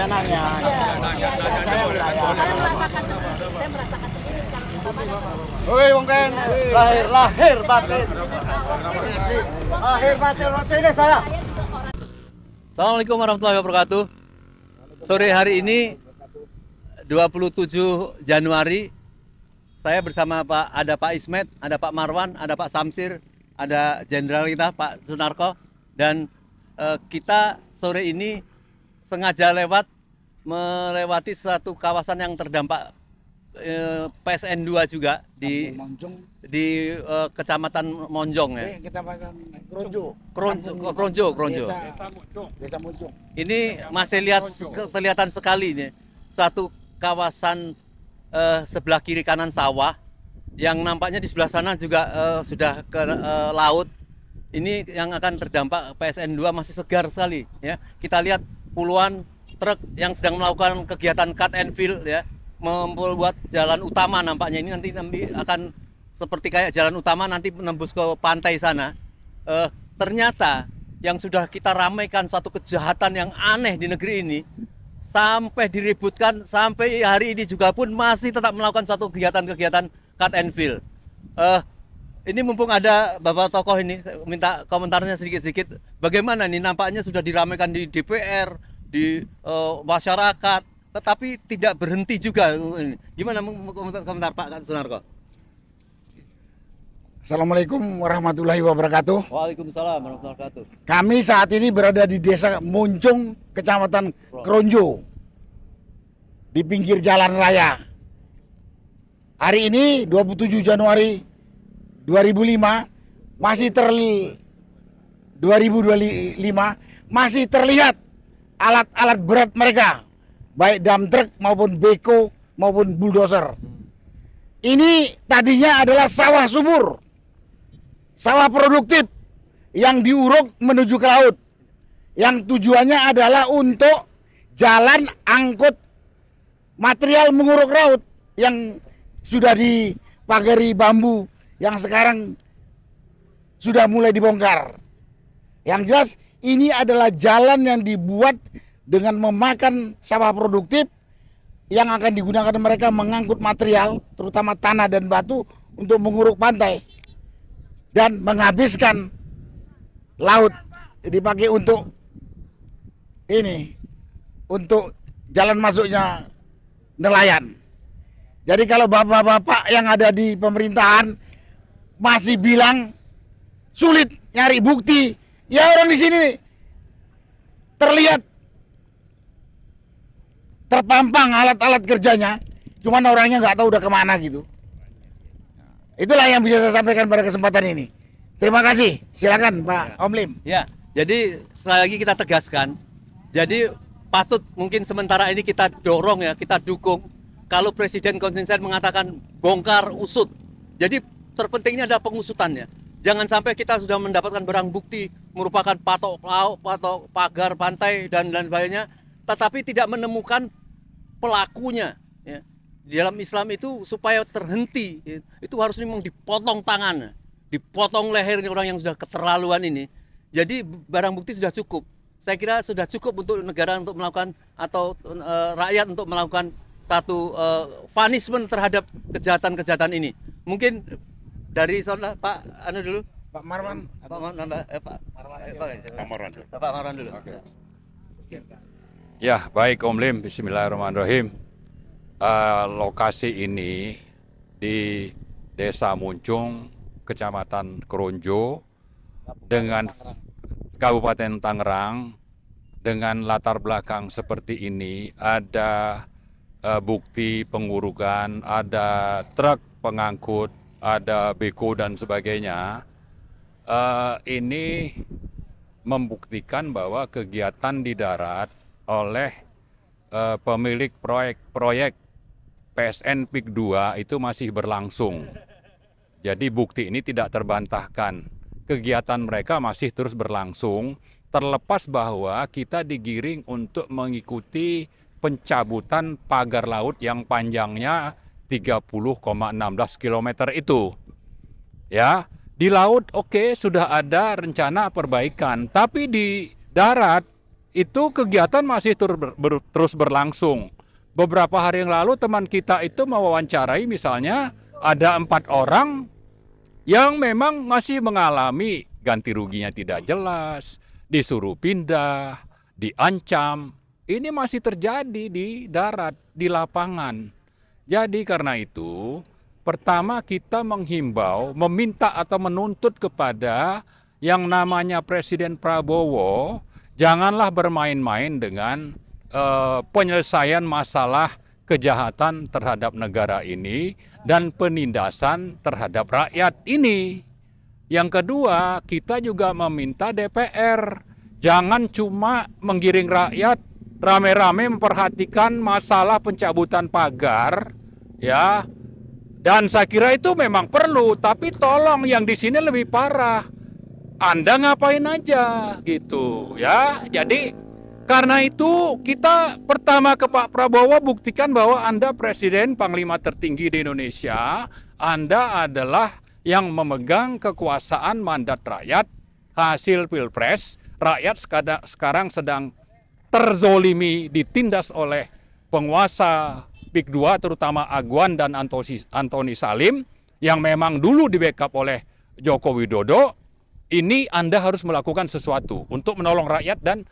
perjalanannya. Saya merasakan sendiri kan. Woi, Bung Ken, lahir batin. Lahir batin ini saya. Assalamualaikum warahmatullahi wabarakatuh. Sore hari ini 27 Januari saya bersama ada Pak Ismet, ada Pak Marwan, ada Pak Samsir, ada Jenderal kita Pak Sunarko, dan kita sore ini sengaja melewati satu kawasan yang terdampak PSN 2 juga di Kecamatan Monjong ya. Kecamatan Kronjo. Desa Munjung. Ini masih kelihatan sekali nih satu kawasan sebelah kiri kanan sawah yang nampaknya di sebelah sana juga sudah ke laut. Ini yang akan terdampak PSN 2 masih segar sekali ya. Kita lihat puluhan truk yang sedang melakukan kegiatan cut and fill ya, membuat jalan utama nampaknya ini nanti akan seperti kayak jalan utama nanti menembus ke pantai sana. Ternyata yang sudah kita ramaikan suatu kejahatan yang aneh di negeri ini sampai diributkan sampai hari ini juga pun masih tetap melakukan suatu kegiatan-kegiatan cut and fill. Ini mumpung ada Bapak tokoh ini, minta komentarnya sedikit-sedikit. Bagaimana nih nampaknya sudah diramaikan di DPR, di masyarakat, tetapi tidak berhenti juga. Gimana komentar Pak Sunarko? Assalamualaikum warahmatullahi wabarakatuh. Waalaikumsalam warahmatullahi wabarakatuh. Kami saat ini berada di Desa Munjung, Kecamatan Kronjo, di pinggir jalan raya. Hari ini 27 Januari 2005 masih terlihat alat-alat berat mereka, baik dump truck maupun beko maupun bulldozer. Ini tadinya adalah sawah subur, sawah produktif yang diuruk menuju ke laut, yang tujuannya adalah untuk jalan angkut material menguruk laut yang sudah dipagari bambu yang sekarang sudah mulai dibongkar. Yang jelas ini adalah jalan yang dibuat dengan memakan sawah produktif yang akan digunakan mereka mengangkut material, terutama tanah dan batu untuk menguruk pantai dan menghabiskan laut. Dipakai untuk ini, untuk jalan masuknya nelayan. Jadi kalau bapak-bapak yang ada di pemerintahan masih bilang sulit nyari bukti, ya orang di sini nih terlihat terpampang alat-alat kerjanya, cuman orangnya nggak tahu udah kemana gitu. Itulah yang bisa saya sampaikan pada kesempatan ini. Terima kasih. Silakan Pak Om Lim. Ya, jadi sekali lagi kita tegaskan. Jadi patut mungkin sementara ini kita dorong ya, kita dukung kalau Presiden konsisten mengatakan bongkar usut. Jadi terpentingnya ada pengusutannya. Jangan sampai kita sudah mendapatkan barang bukti merupakan patok laut, patok pagar pantai dan sebagainya, tetapi tidak menemukan pelakunya. Ya. Di dalam Islam itu supaya terhenti, itu harus memang dipotong tangan, dipotong leher orang yang sudah keterlaluan ini. Jadi barang bukti sudah cukup. Saya kira sudah cukup untuk negara untuk melakukan atau rakyat untuk melakukan satu punishment terhadap kejahatan-kejahatan ini. Mungkin dari saudara Pak Anu dulu. Pak Marwan. Pak Marwan dulu. Okay. Ya, baik Om Lim, bismillahirrahmanirrahim. Lokasi ini di Desa Munjung, Kecamatan Kronjo, dengan Kabupaten Tangerang, dengan latar belakang seperti ini, ada bukti pengurukan, ada truk pengangkut, ada beko dan sebagainya. Ini membuktikan bahwa kegiatan di darat oleh pemilik proyek PSN PIK 2 itu masih berlangsung. Jadi bukti ini tidak terbantahkan. Kegiatan mereka masih terus berlangsung, terlepas bahwa kita digiring untuk mengikuti pencabutan pagar laut yang panjangnya 30,16 km itu. Ya, di laut oke, sudah ada rencana perbaikan, tapi di darat itu kegiatan masih terus berlangsung. Beberapa hari yang lalu teman kita itu mewawancarai misalnya ada 4 orang yang memang masih mengalami ganti ruginya tidak jelas, disuruh pindah, diancam. Ini masih terjadi di darat, di lapangan. Jadi karena itu, pertama kita menghimbau, meminta atau menuntut kepada yang namanya Presiden Prabowo, janganlah bermain-main dengan penyelesaian masalah kejahatan terhadap negara ini dan penindasan terhadap rakyat ini. Yang kedua, kita juga meminta DPR jangan cuma menggiring rakyat rame-rame memperhatikan masalah pencabutan pagar, ya. Dan saya kira itu memang perlu, tapi tolong yang di sini lebih parah. Anda ngapain aja gitu, ya. Jadi karena itu kita pertama ke Pak Prabowo buktikan bahwa Anda Presiden Panglima tertinggi di Indonesia, Anda adalah yang memegang kekuasaan mandat rakyat, hasil Pilpres, rakyat sekarang sedang terzolimi, ditindas oleh penguasa PIK 2 terutama Agwan dan Antoni Salim yang memang dulu di backup oleh Joko Widodo. Ini Anda harus melakukan sesuatu untuk menolong rakyat dan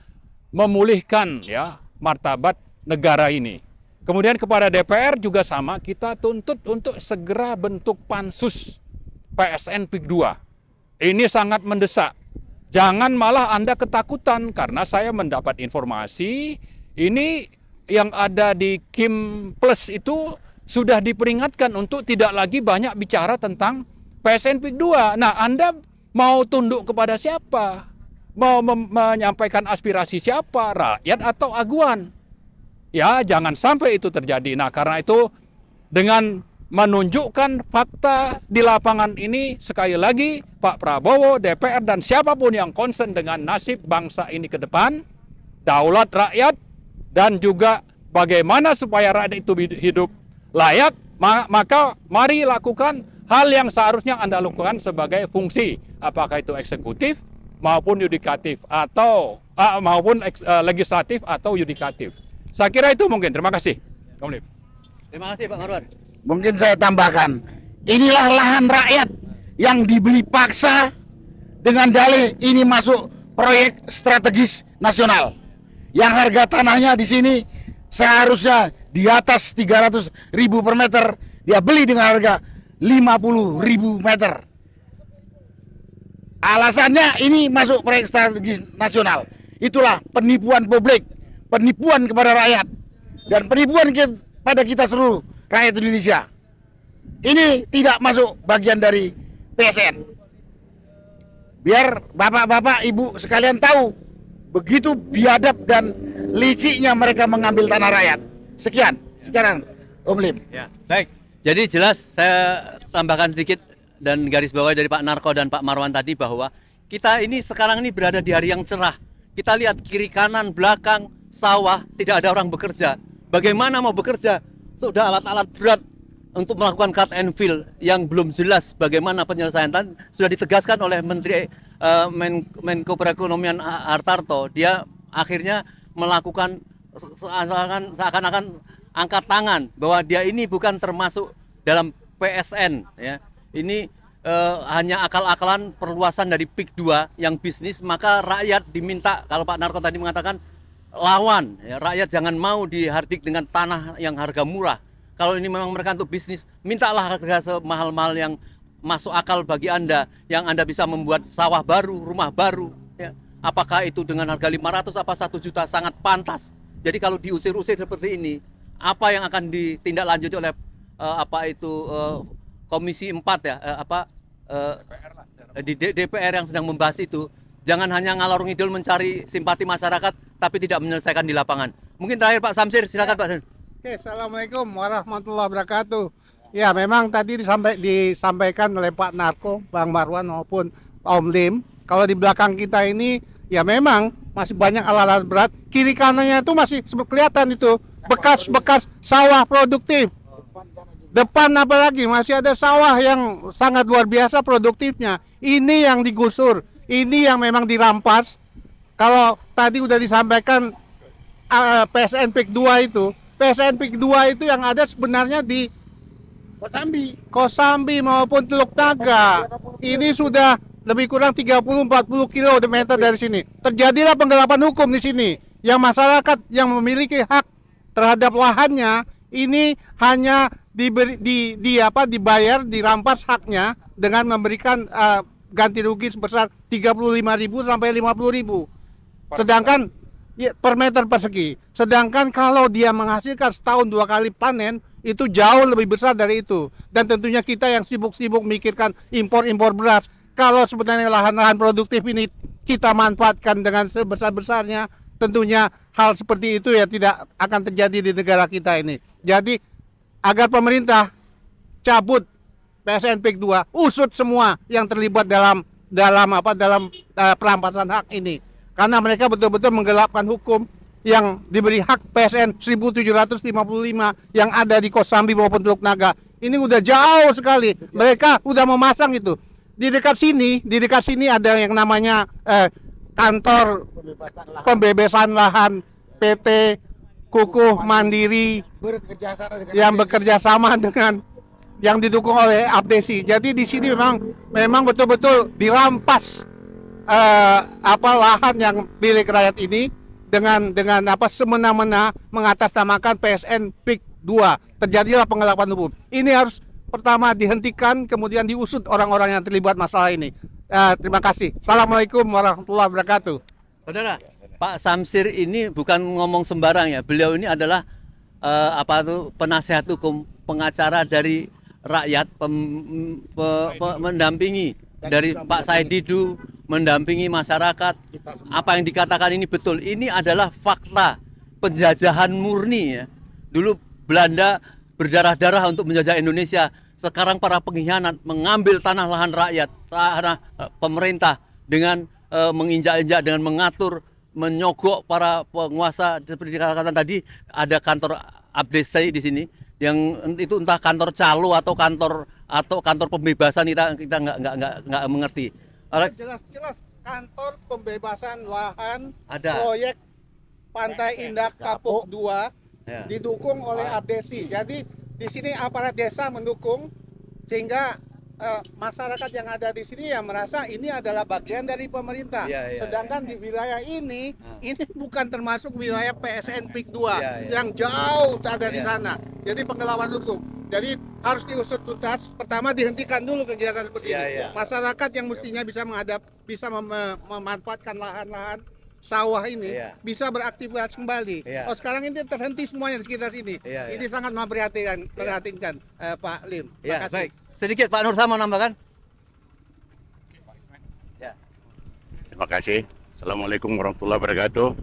memulihkan ya martabat negara ini. Kemudian kepada DPR juga sama, kita tuntut untuk segera bentuk pansus PSN PIK 2. Ini sangat mendesak. Jangan malah Anda ketakutan karena saya mendapat informasi ini yang ada di Kim Plus itu sudah diperingatkan untuk tidak lagi banyak bicara tentang PSN PIK 2. Nah, Anda mau tunduk kepada siapa? Mau menyampaikan aspirasi siapa? Rakyat atau Agwan? Ya, jangan sampai itu terjadi. Nah, karena itu dengan menunjukkan fakta di lapangan ini, sekali lagi Pak Prabowo, DPR, dan siapapun yang concern dengan nasib bangsa ini ke depan, daulat rakyat, dan juga bagaimana supaya rakyat itu hidup layak, maka mari lakukan hal yang seharusnya Anda lakukan sebagai fungsi, apakah itu eksekutif, maupun yudikatif atau legislatif atau yudikatif. Saya kira itu mungkin. Terima kasih. Terima kasih Pak Marwan. Mungkin saya tambahkan, inilah lahan rakyat yang dibeli paksa dengan dalih ini masuk proyek strategis nasional. Yang harga tanahnya di sini seharusnya di atas 300.000 per meter, dia beli dengan harga 50.000 meter. Alasannya ini masuk proyek strategis nasional. Itulah penipuan publik, penipuan kepada rakyat, dan penipuan kepada kita seluruh rakyat Indonesia. Ini tidak masuk bagian dari PSN. Biar bapak-bapak, ibu sekalian tahu begitu biadab dan liciknya mereka mengambil tanah rakyat. Sekarang Om Lim. Ya, baik. Jadi jelas saya tambahkan sedikit dan garis bawah dari Pak Narko dan Pak Marwan tadi bahwa kita ini sekarang ini berada di hari yang cerah. Kita lihat kiri kanan belakang sawah tidak ada orang bekerja. Bagaimana mau bekerja? Sudah alat-alat berat untuk melakukan cut and fill yang belum jelas bagaimana penyelesaian. Sudah ditegaskan oleh Menteri Menko Perekonomian Hartarto. Dia akhirnya melakukan seakan-akan angkat tangan bahwa dia ini bukan termasuk dalam PSN, ya. Ini hanya akal-akalan perluasan dari PIK 2 yang bisnis, maka rakyat diminta, kalau Pak Narko tadi mengatakan lawan, ya, rakyat jangan mau dihardik dengan tanah yang harga murah. Kalau ini memang mereka untuk bisnis, mintalah harga semahal-mahal yang masuk akal bagi Anda, yang Anda bisa membuat sawah baru, rumah baru, ya. Apakah itu dengan harga 500 apa 1 juta sangat pantas. Jadi kalau diusir-usir seperti ini, apa yang akan ditindaklanjuti oleh Komisi 4 ya, di DPR yang sedang membahas itu. Jangan hanya ngalor ngidul mencari simpati masyarakat, tapi tidak menyelesaikan di lapangan. Mungkin terakhir Pak Samsir, silakan Pak Samsir. Oke, Assalamualaikum warahmatullahi wabarakatuh. Ya, memang tadi disampaikan oleh Pak Narko, Bang Marwan maupun Om Lim. Kalau di belakang kita ini, ya memang masih banyak alat-alat berat. Kiri kanannya itu masih kelihatan itu bekas-bekas sawah produktif. Depan apalagi masih ada sawah yang sangat luar biasa produktifnya. Ini yang digusur, ini yang memang dirampas Kalau tadi udah disampaikan PSN PIK 2 itu, PSN PIK 2 itu yang ada sebenarnya di Kosambi maupun Teluk Naga. Ini sudah lebih kurang 30-40 kilometer dari sini. Terjadilah penggelapan hukum di sini. Yang masyarakat yang memiliki hak terhadap lahannya ini hanya dirampas haknya dengan memberikan ganti rugi sebesar 35.000 sampai 50.000. Sedangkan per meter persegi. Sedangkan kalau dia menghasilkan setahun 2 kali panen itu jauh lebih besar dari itu. Dan tentunya kita yang sibuk-sibuk mikirkan impor beras, kalau sebenarnya lahan-lahan produktif ini kita manfaatkan dengan sebesar-besarnya, tentunya hal seperti itu ya tidak akan terjadi di negara kita ini. Jadi agar pemerintah cabut PSN PIK 2, usut semua yang terlibat dalam perampasan hak ini. Karena mereka betul-betul menggelapkan hukum yang diberi hak PSN 1755 yang ada di Kosambi maupun Teluk Naga. Ini udah jauh sekali. Mereka udah memasang itu. Di dekat sini ada yang namanya kantor pembebasan lahan PT Kukuh Mandiri yang bekerja sama dengan yang didukung oleh Abdesi. Jadi di sini memang betul-betul dirampas lahan yang milik rakyat ini dengan semena-mena mengatasnamakan PSN PIK 2. Terjadilah penggelapan hukum. Ini harus pertama dihentikan, kemudian diusut orang-orang yang terlibat masalah ini. Terima kasih. Assalamualaikum warahmatullahi wabarakatuh. Saudara, Pak Samsir ini bukan ngomong sembarang ya. Beliau ini adalah penasihat hukum, pengacara dari rakyat, mendampingi dari Pak Said Didu, mendampingi masyarakat. Apa yang dikatakan ini betul. Ini adalah fakta penjajahan murni ya. Dulu Belanda berdarah-darah untuk menjajah Indonesia. Sekarang para pengkhianat mengambil tanah lahan rakyat, tanah pemerintah dengan menginjak-injak, dengan mengatur, menyogok para penguasa. Seperti dikatakan tadi, ada kantor Abdesi di sini, yang itu entah kantor calo atau kantor pembebasan, kita nggak mengerti. Jelas kantor pembebasan lahan Ada. proyek Pantai Indah Kapuk 2 Ya. didukung oleh Abdesi. Jadi di sini aparat desa mendukung sehingga masyarakat yang ada di sini ya merasa ini adalah bagian dari pemerintah. Sedangkan di wilayah ini bukan termasuk wilayah PSN PIK 2 yang jauh ada di sana. Jadi penggelapan hukum. Jadi harus diusut tuntas. Pertama dihentikan dulu kegiatan seperti ini. Masyarakat yang mestinya bisa memanfaatkan lahan-lahan sawah ini bisa beraktivitas kembali. Oh sekarang ini terhenti semuanya di sekitar sini. Ini sangat memprihatinkan Pak Lim. Terima kasih. Baik. Sedikit Pak Nur Sama menambahkan. Terima kasih. Assalamualaikum warahmatullahi wabarakatuh.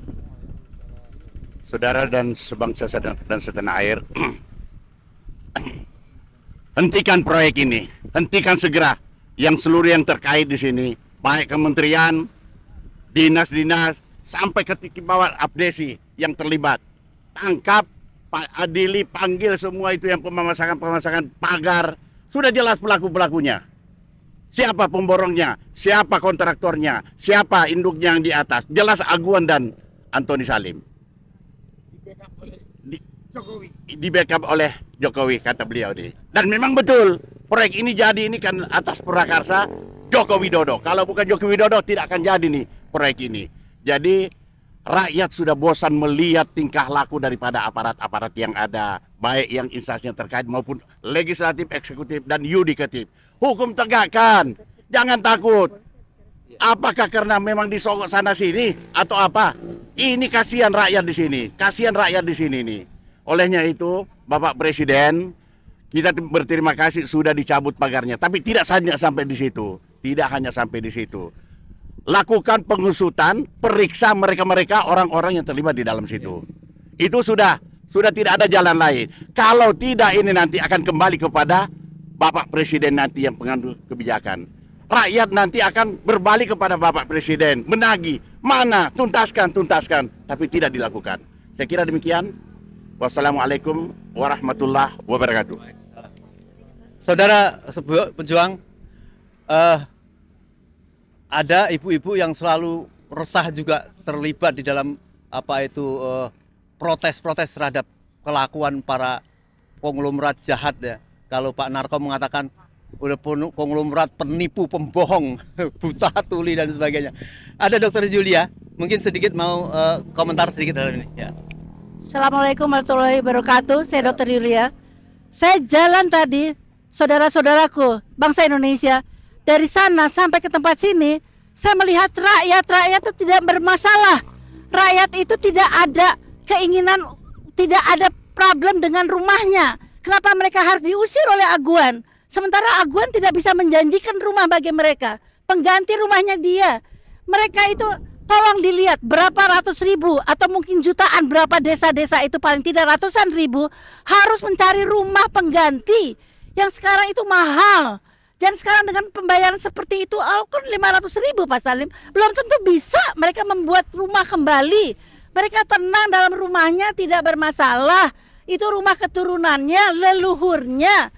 Saudara dan sebangsa dan setanah air, hentikan proyek ini, hentikan segera yang seluruh yang terkait di sini, baik kementerian, dinas-dinas, sampai ke bawah Abdesi yang terlibat. Tangkap, Pak Adili, panggil semua itu yang pemasangan pagar. Sudah jelas pelaku-pelakunya. Siapa pemborongnya, siapa kontraktornya, siapa induknya yang di atas. Jelas Aguan dan Antoni Salim. Di backup oleh Jokowi, kata beliau ini. Dan memang betul, proyek ini jadi ini kan atas prakarsa Joko Widodo. Kalau bukan Joko Widodo tidak akan jadi nih proyek ini. Jadi rakyat sudah bosan melihat tingkah laku daripada aparat-aparat yang ada, baik yang instansinya terkait maupun legislatif, eksekutif, dan yudikatif. Hukum tegakkan, jangan takut. Apakah karena memang disogok sana sini atau apa? Ini kasihan rakyat di sini, kasihan rakyat di sini nih. Olehnya itu, Bapak Presiden, kita berterima kasih sudah dicabut pagarnya, tapi tidak hanya sampai di situ, tidak hanya sampai di situ. Lakukan pengusutan, periksa mereka-mereka orang-orang yang terlibat di dalam situ. Itu sudah tidak ada jalan lain. Kalau tidak ini nanti akan kembali kepada Bapak Presiden nanti yang pengambil kebijakan. Rakyat nanti akan berbalik kepada Bapak Presiden, menagih, mana tuntaskan, tapi tidak dilakukan. Saya kira demikian. Wassalamualaikum warahmatullahi wabarakatuh. Saudara pejuang, ada ibu-ibu yang selalu resah juga terlibat di dalam apa itu protes-protes terhadap kelakuan para konglomerat jahat ya. Kalau Pak Narko mengatakan udah konglomerat penipu, pembohong, buta tuli dan sebagainya. Ada Dokter Julia, mungkin sedikit mau komentar sedikit dalam ini. Ya. Assalamualaikum warahmatullahi wabarakatuh. Saya Dokter Yulia. Saya jalan tadi, saudara-saudaraku, bangsa Indonesia, dari sana sampai ke tempat sini, saya melihat rakyat itu tidak bermasalah. Rakyat itu tidak ada keinginan, tidak ada problem dengan rumahnya. Kenapa mereka harus diusir oleh Aguan? Sementara Aguan tidak bisa menjanjikan rumah bagi mereka, pengganti rumahnya dia. Mereka itu tolong dilihat berapa ratus ribu atau mungkin jutaan, berapa desa-desa itu paling tidak ratusan ribu harus mencari rumah pengganti yang sekarang itu mahal. Dan sekarang dengan pembayaran seperti itu, kan 500.000 Pak Salim, belum tentu bisa mereka membuat rumah kembali. Mereka tenang dalam rumahnya, tidak bermasalah. Itu rumah keturunannya, leluhurnya.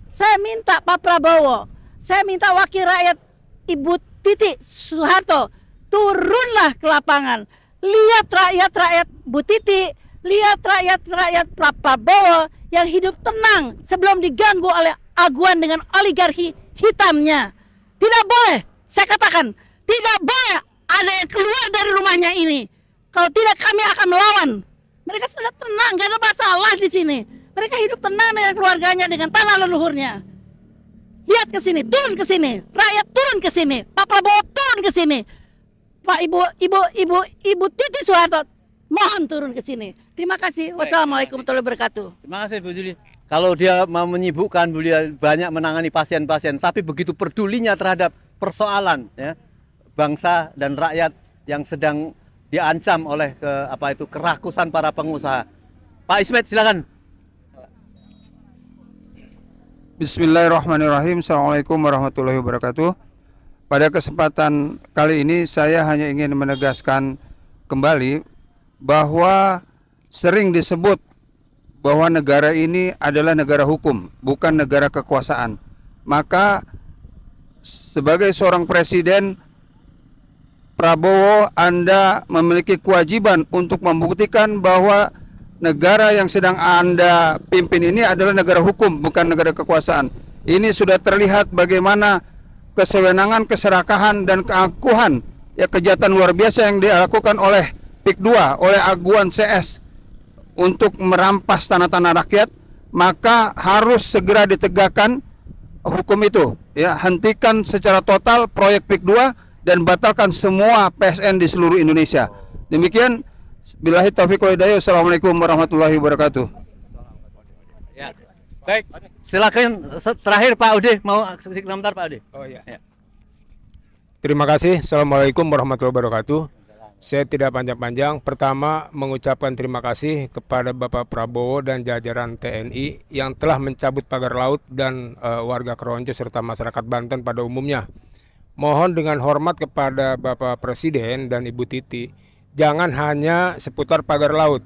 Saya minta Pak Prabowo, saya minta wakil rakyat Ibu Titi Soeharto, turunlah ke lapangan. Lihat rakyat-rakyat Bu Titi, lihat rakyat-rakyat Pak Prabowo yang hidup tenang sebelum diganggu oleh Aguan dengan oligarki hitamnya. Tidak boleh, saya katakan, tidak boleh ada yang keluar dari rumahnya ini. Kalau tidak kami akan melawan. Mereka sudah tenang, gak ada masalah di sini. Mereka hidup tenang dengan keluarganya, dengan tanah leluhurnya. Lihat ke sini, turun ke sini, rakyat turun ke sini, Pak Prabowo turun ke sini, Pak Ibu Titi Soeharto, mohon turun ke sini. Terima kasih. Wassalamualaikum warahmatullahi wabarakatuh. Terima kasih Bu Juli. Kalau dia mau menyibukkan, beliau banyak menangani pasien-pasien, tapi begitu pedulinya terhadap persoalan ya, bangsa dan rakyat yang sedang diancam oleh kerakusan para pengusaha. Pak Ismet, silakan. Bismillahirrahmanirrahim. Assalamualaikum warahmatullahi wabarakatuh. Pada kesempatan kali ini saya hanya ingin menegaskan kembali bahwa sering disebut bahwa negara ini adalah negara hukum, bukan negara kekuasaan. Maka sebagai seorang presiden, Prabowo, Anda memiliki kewajiban untuk membuktikan bahwa negara yang sedang Anda pimpin ini adalah negara hukum, bukan negara kekuasaan. Ini sudah terlihat bagaimana kesewenangan, keserakahan, dan keangkuhan, ya, kejahatan luar biasa yang dilakukan oleh PIK 2, oleh Aguan CS untuk merampas tanah-tanah rakyat. Maka harus segera ditegakkan hukum itu, ya, hentikan secara total proyek PIK 2 dan batalkan semua PSN di seluruh Indonesia. Demikian, billahi taufiq wal hidayah. Assalamualaikum warahmatullahi wabarakatuh. Ya. Baik, silakan terakhir Pak Ude, mau sedikit komentar Pak Ude. Oh iya. Ya. Terima kasih. Assalamualaikum warahmatullahi wabarakatuh. Saya tidak panjang-panjang. Pertama, mengucapkan terima kasih kepada Bapak Prabowo dan jajaran TNI yang telah mencabut pagar laut dan warga Kronjo serta masyarakat Banten pada umumnya. Mohon dengan hormat kepada Bapak Presiden dan Ibu Titi, jangan hanya seputar pagar laut.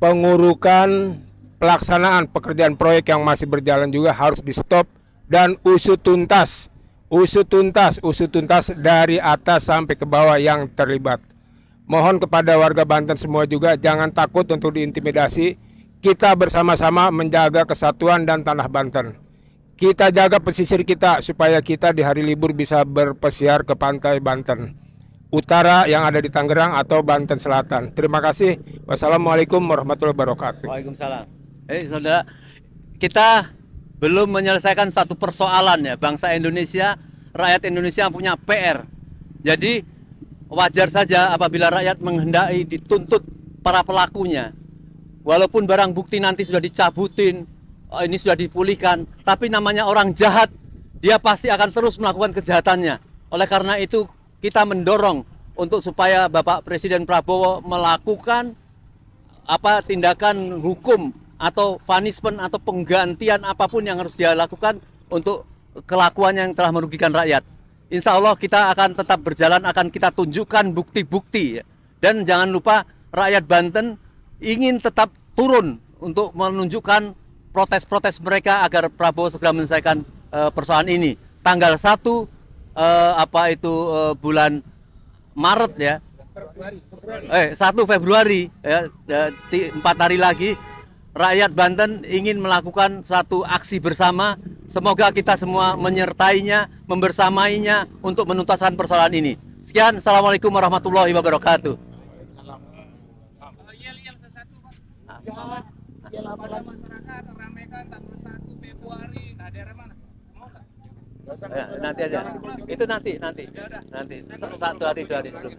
Pengurukan pelaksanaan pekerjaan proyek yang masih berjalan juga harus di stop dan usut tuntas dari atas sampai ke bawah yang terlibat. Mohon kepada warga Banten semua juga jangan takut untuk diintimidasi. Kita bersama-sama menjaga kesatuan dan tanah Banten. Kita jaga pesisir kita supaya kita di hari libur bisa berpesiar ke pantai Banten Utara yang ada di Tangerang atau Banten Selatan. Terima kasih. Wassalamualaikum warahmatullahi wabarakatuh. Waalaikumsalam. Saudara, kita belum menyelesaikan satu persoalan ya, bangsa Indonesia, rakyat Indonesia punya PR. Jadi wajar saja apabila rakyat menghendaki dituntut para pelakunya. Walaupun barang bukti nanti sudah dicabutin, ini sudah dipulihkan, tapi namanya orang jahat, dia pasti akan terus melakukan kejahatannya. Oleh karena itu kita mendorong untuk supaya Bapak Presiden Prabowo melakukan tindakan hukum atau punishment atau penggantian apapun yang harus dia lakukan untuk kelakuan yang telah merugikan rakyat. Insya Allah kita akan tetap berjalan, akan kita tunjukkan bukti-bukti. Dan jangan lupa rakyat Banten ingin tetap turun untuk menunjukkan protes-protes mereka agar Prabowo segera menyelesaikan persoalan ini. Tanggal 1 bulan Maret ya, 1 Februari ya, 4 hari lagi rakyat Banten ingin melakukan satu aksi bersama. Semoga kita semua menyertainya, membersamainya untuk menuntaskan persoalan ini. Sekian, Assalamualaikum warahmatullahi wabarakatuh. Nanti aja. Itu nanti. Satu hari 2 hari sebelum.